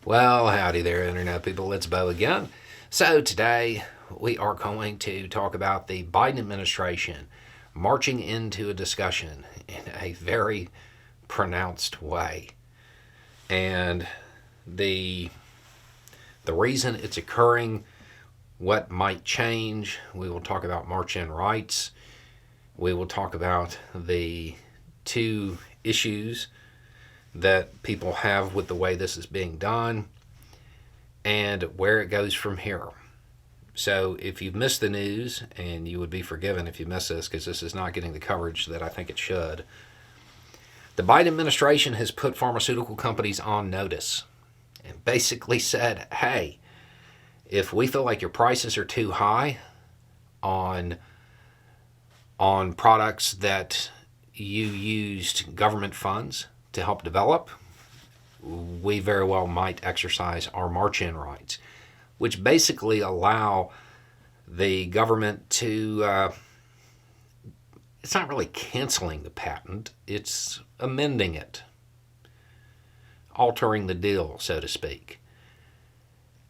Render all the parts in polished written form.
Well, howdy there, Internet people. It's Bo again. So, today we are going to talk about the Biden administration marching into a discussion in a very pronounced way. And the, the reason it's occurring, what might change, we will talk about Marchin rights. We will talk about the two issues that people have with the way this is being done and where it goes from here. So if you've missed the news, and you would be forgiven if you miss this because this is not getting the coverage that I think it should, the Biden administration has put pharmaceutical companies on notice and basically said, hey, if we feel like your prices are too high on products that you used government funds to help develop, we very well might exercise our Marchin rights, which basically allow the government to, it's not really canceling the patent, it's amending it, altering the deal, so to speak,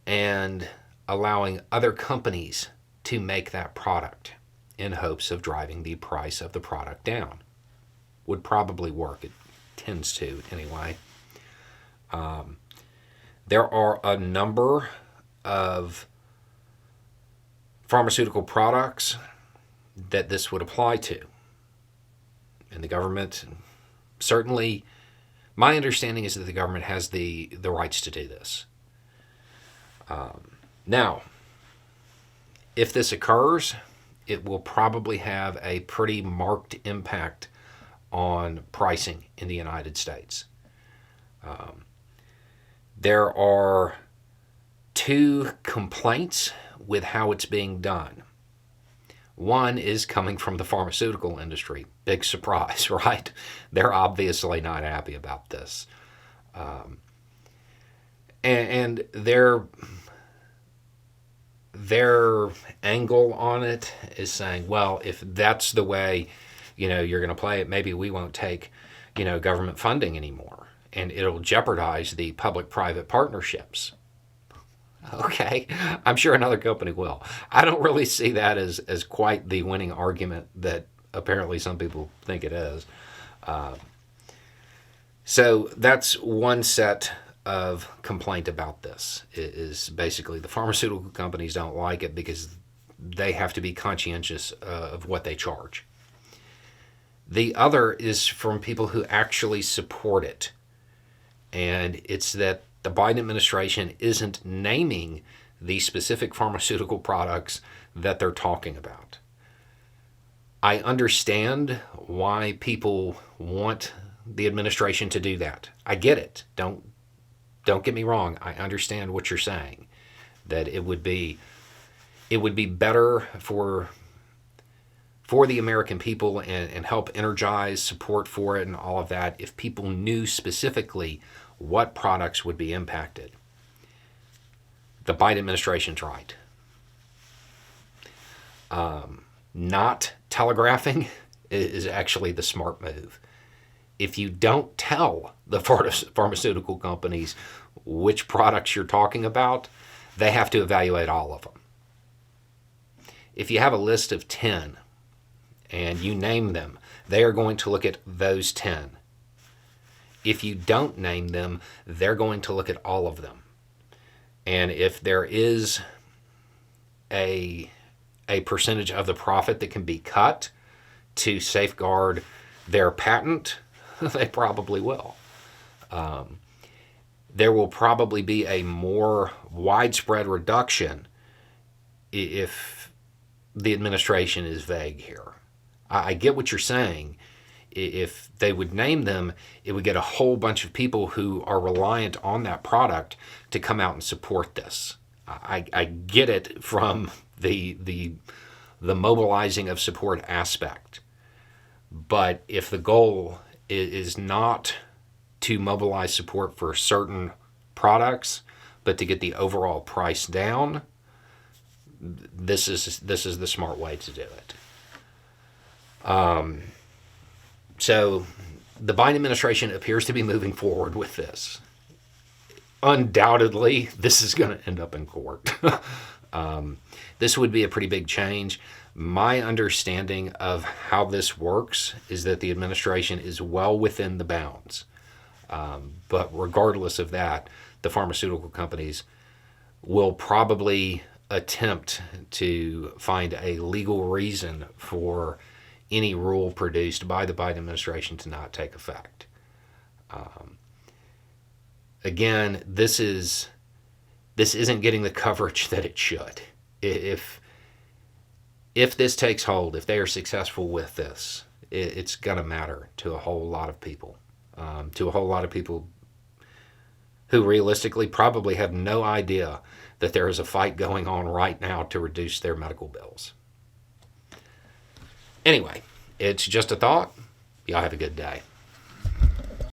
and allowing other companies to make that product in hopes of driving the price of the product down. Would probably work. It tends to, anyway. There are a number of pharmaceutical products that this would apply to. And the government, certainly, my understanding is that the government has the rights to do this. Now, if this occurs, it will probably have a pretty marked impact on pricing in the United States. There are two complaints with how it's being done. One is coming from the pharmaceutical industry. Big surprise, right? They're obviously not happy about this. And their angle on it is saying, well, if that's the way you're going to play it, maybe we won't take government funding anymore, and it'll jeopardize the public-private partnerships. Okay, I'm sure another company will. I don't really see that as quite the winning argument that apparently some people think it is. So that's one set of complaint about this, is basically the pharmaceutical companies don't like it because they have to be conscientious of what they charge. The other is from people who actually support it. And it's that the Biden administration isn't naming the specific pharmaceutical products that they're talking about. I understand why people want the administration to do that. I get it. Don't get me wrong. I understand what you're saying. That it would be better for the American people and help energize support for it and all of that if people knew specifically what products would be impacted. The Biden administration's right. Not telegraphing is actually the smart move. If you don't tell the pharmaceutical companies which products you're talking about, they have to evaluate all of them. If you have a list of 10 and you name them, they are going to look at those 10. If you don't name them, they're going to look at all of them. And if there is a percentage of the profit that can be cut to safeguard their patent, they probably will. There will probably be a more widespread reduction if the administration is vague here. I get what you're saying. If they would name them, it would get a whole bunch of people who are reliant on that product to come out and support this. I get it from the mobilizing of support aspect. But if the goal is not to mobilize support for certain products, but to get the overall price down, this is the smart way to do it. So the Biden administration appears to be moving forward with this. undoubtedly this is going to end up in court. This would be a pretty big change. My understanding of how this works is that the administration is well within the bounds. But regardless of that, the pharmaceutical companies will probably attempt to find a legal reason for any rule produced by the Biden administration to not take effect. Again, this isn't getting the coverage that it should. If this takes hold, if they are successful with this, it's going to matter to a whole lot of people. To a whole lot of people who realistically probably have no idea that there is a fight going on right now to reduce their medical bills. Anyway, it's just a thought. Y'all have a good day.